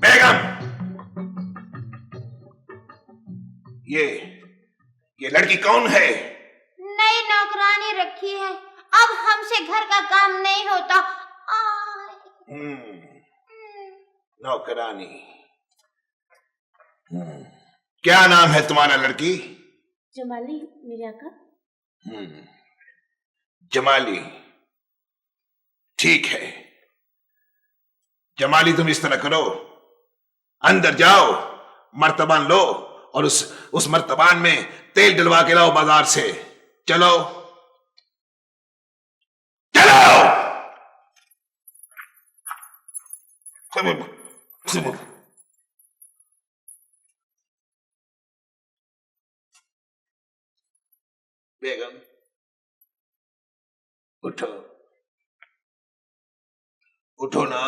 बेगम, ये ये लड़की कौन है? नई नौकरानी रखी है, अब हमसे घर का काम नहीं होता। नौकरानी। क्या नाम है तुम्हारा लड़की? जमाली मेरे आका। जमाली, ठीक है। जमाली, तुम इस तरह करो, अंदर जाओ, मर्तबान लो और उस मर्तबान में तेल डलवा के लाओ बाजार से। चलो चलो। बेगम, उठो, उठो ना।